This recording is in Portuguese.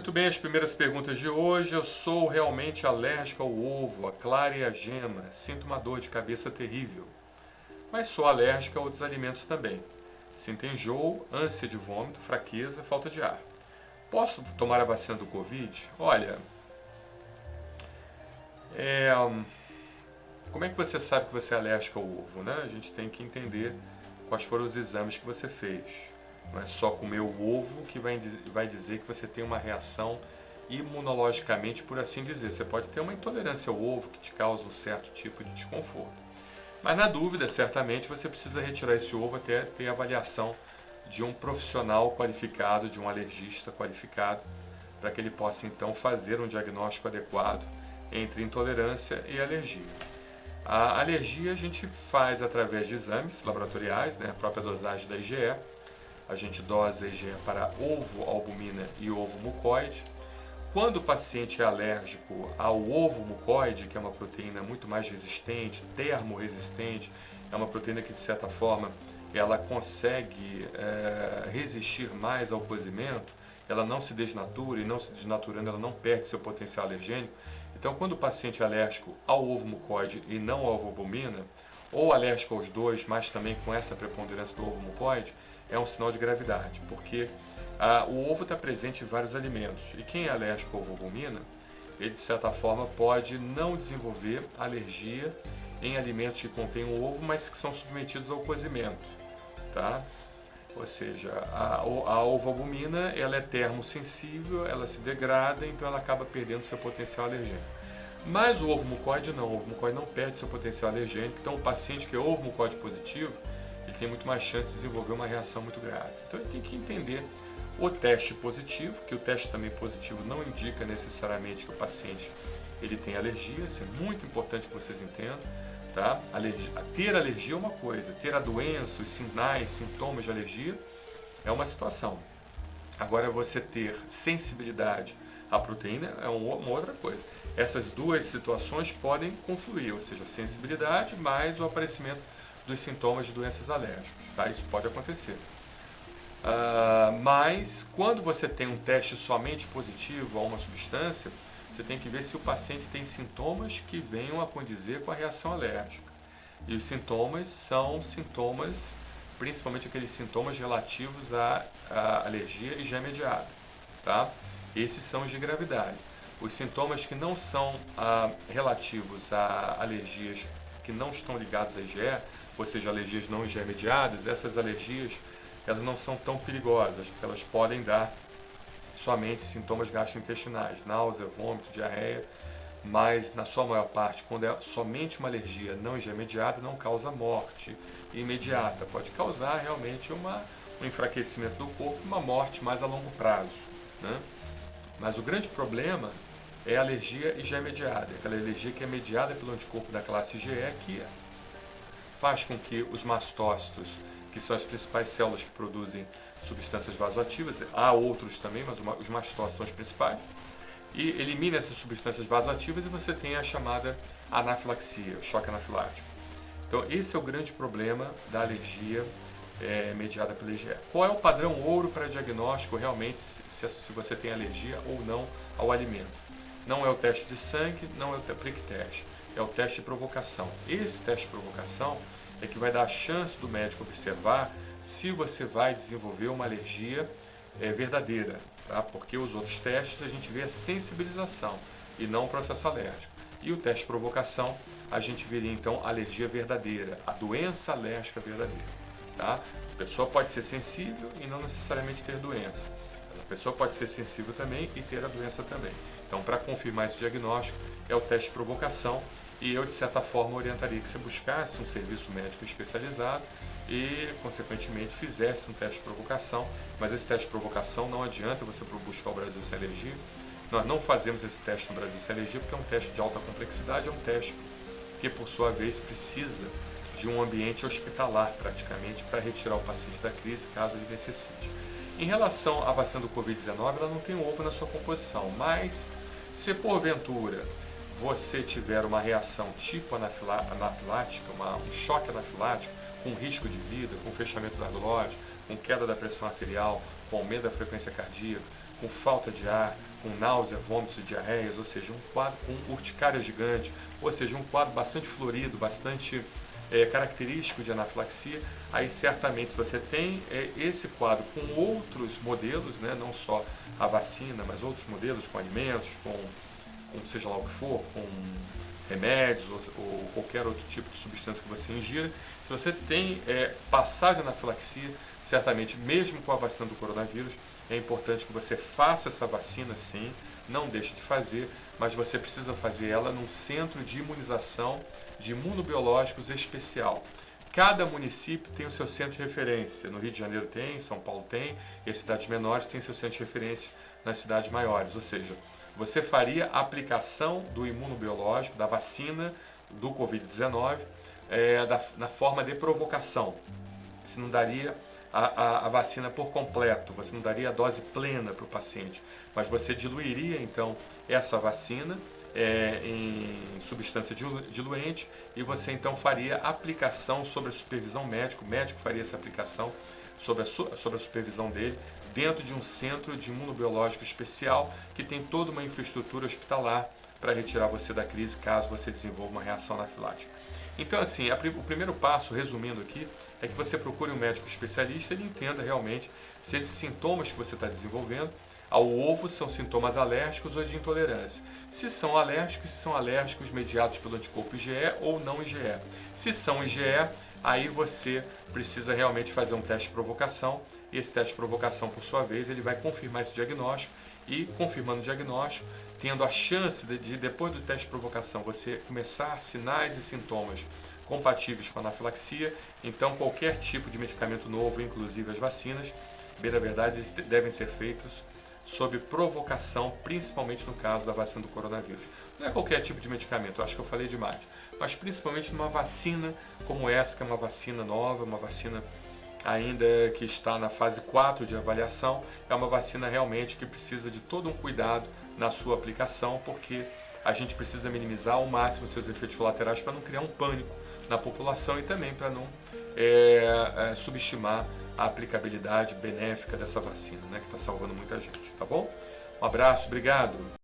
Muito bem, as primeiras perguntas de hoje. Eu sou realmente alérgico ao ovo, à clara e à gema. Sinto uma dor de cabeça terrível. Mas sou alérgico a outros alimentos também. Sinto enjoo, ânsia de vômito, fraqueza, falta de ar. Posso tomar a vacina do Covid? Olha, é, como é que você sabe que você é alérgico ao ovo, né? A gente tem que entender quais foram os exames que você fez. Não é só comer o ovo que vai dizer que você tem uma reação imunologicamente, por assim dizer. Você pode ter uma intolerância ao ovo que te causa um certo tipo de desconforto. Mas na dúvida, certamente você precisa retirar esse ovo até ter a avaliação de um profissional qualificado, de um alergista qualificado, para que ele possa então fazer um diagnóstico adequado entre intolerância e alergia. A alergia a gente faz através de exames laboratoriais, né, a própria dosagem da IgE. A gente dosa a IgE para ovo, albumina e ovo mucoide. Quando o paciente é alérgico ao ovo mucoide, que é uma proteína muito mais resistente, termorresistente, é uma proteína que de certa forma ela consegue resistir mais ao cozimento, ela não se desnatura e não se desnaturando ela não perde seu potencial alergênico. Então quando o paciente é alérgico ao ovo mucoide e não ao ovo albumina, ou alérgico aos dois, mas também com essa preponderância do ovo mucoide, é um sinal de gravidade, porque o ovo está presente em vários alimentos. E quem é alérgico ao ovo albumina, ele de certa forma pode não desenvolver alergia em alimentos que contêm o ovo, mas que são submetidos ao cozimento, tá? Ou seja, a ovo albumina ela é termosensível, ela se degrada, então ela acaba perdendo seu potencial alergênico. Mas o ovo mucoide não, o ovo mucoide não perde seu potencial alergênico, então o paciente que é ovo mucoide positivo, ele tem muito mais chance de desenvolver uma reação muito grave. Então ele tem que entender o teste positivo, que o teste também positivo não indica necessariamente que o paciente ele tem alergia, isso é muito importante que vocês entendam. Tá? Ter alergia é uma coisa, ter a doença, os sinais, sintomas de alergia é uma situação. Agora você ter sensibilidade à proteína é uma outra coisa. Essas duas situações podem confluir, ou seja, sensibilidade mais o aparecimento dos sintomas de doenças alérgicas. Tá? Isso pode acontecer. Mas quando você tem um teste somente positivo a uma substância, você tem que ver se o paciente tem sintomas que venham a condizer com a reação alérgica. E os sintomas são sintomas, principalmente aqueles sintomas relativos à alergia IgE mediada. Tá? Esses são os de gravidade. Os sintomas que não são relativos a alergias que não estão ligadas à IgE, ou seja, alergias não IgE mediadas, essas alergias elas não são tão perigosas, porque elas podem dar somente sintomas gastrointestinais, náusea, vômito, diarreia, mas na sua maior parte, quando é somente uma alergia não IgE mediada, não causa morte imediata, pode causar realmente um enfraquecimento do corpo, uma morte mais a longo prazo, né? Mas o grande problema é a alergia IgE mediada, aquela alergia que é mediada pelo anticorpo da classe IgE, que faz com que os mastócitos, que são as principais células que produzem substâncias vasoativas, há outros também, mas os mastócitos são os principais, e elimina essas substâncias vasoativas e você tem a chamada anafilaxia, choque anafilático. Então esse é o grande problema da alergia mediada pela IgE. Qual é o padrão ouro para diagnóstico realmente se você tem alergia ou não ao alimento? Não é o teste de sangue, não é o prick test, é o teste de provocação. Esse teste de provocação é que vai dar a chance do médico observar se você vai desenvolver uma alergia verdadeira, tá? Porque os outros testes a gente vê a sensibilização e não o processo alérgico. E o teste de provocação a gente veria então a alergia verdadeira, a doença alérgica verdadeira. Tá? A pessoa pode ser sensível e não necessariamente ter doença. A pessoa pode ser sensível também e ter a doença também. Então, para confirmar esse diagnóstico, é o teste de provocação. E eu, de certa forma, orientaria que você buscasse um serviço médico especializado e, consequentemente, fizesse um teste de provocação. Mas esse teste de provocação não adianta você buscar o Brasil Sem Alergia. Nós não fazemos esse teste no Brasil Sem Alergia porque é um teste de alta complexidade, é um teste que, por sua vez, precisa de um ambiente hospitalar, praticamente, para retirar o paciente da crise, caso ele necessite. Em relação à vacina do Covid-19, ela não tem ovo na sua composição, mas se porventura você tiver uma reação tipo anafilática, um choque anafilático, com risco de vida, com fechamento das glódulas, com queda da pressão arterial, com aumento da frequência cardíaca, com falta de ar, com náusea, vômitos e diarreias, ou seja, um quadro com urticária gigante, ou seja, um quadro bastante florido, bastante característico de anafilaxia, aí certamente se você tem esse quadro com outros modelos, né, não só a vacina, mas outros modelos com alimentos, com seja lá o que for, com remédios ou qualquer outro tipo de substância que você ingira, se você tem passagem de anafilaxia, certamente mesmo com a vacina do coronavírus, é importante que você faça essa vacina sim, não deixe de fazer, mas você precisa fazer ela num centro de imunização de imunobiológicos especial. Cada município tem o seu centro de referência. No Rio de Janeiro tem, em São Paulo tem, e as cidades menores têm seu centro de referência nas cidades maiores. Ou seja, você faria a aplicação do imunobiológico, da vacina do Covid-19, na forma de provocação. Você não daria a vacina por completo, você não daria a dose plena para o paciente, mas você diluiria então essa vacina em substância diluente e você então faria a aplicação sob a supervisão médica, o médico faria essa aplicação sob a supervisão dele, dentro de um centro de imunobiológico especial que tem toda uma infraestrutura hospitalar para retirar você da crise caso você desenvolva uma reação anafilática. Então, assim, o primeiro passo, resumindo aqui, é que você procure um médico especialista e ele entenda realmente se esses sintomas que você está desenvolvendo ao ovo são sintomas alérgicos ou de intolerância. Se são alérgicos mediados pelo anticorpo IgE ou não IgE. Se são IgE, aí você precisa realmente fazer um teste de provocação e esse teste de provocação, por sua vez, ele vai confirmar esse diagnóstico e, confirmando o diagnóstico, tendo a chance de depois do teste de provocação, você começar sinais e sintomas compatíveis com a anafilaxia, então qualquer tipo de medicamento novo, inclusive as vacinas, bem na verdade, devem ser feitos sob provocação, principalmente no caso da vacina do coronavírus. Não é qualquer tipo de medicamento, eu acho que eu falei demais, mas principalmente numa vacina como essa, que é uma vacina nova, uma vacina ainda que está na fase 4 de avaliação, é uma vacina realmente que precisa de todo um cuidado na sua aplicação, porque a gente precisa minimizar ao máximo seus efeitos colaterais para não criar um pânico na população e também para não subestimar a aplicabilidade benéfica dessa vacina, né, que está salvando muita gente, tá bom? Um abraço, obrigado!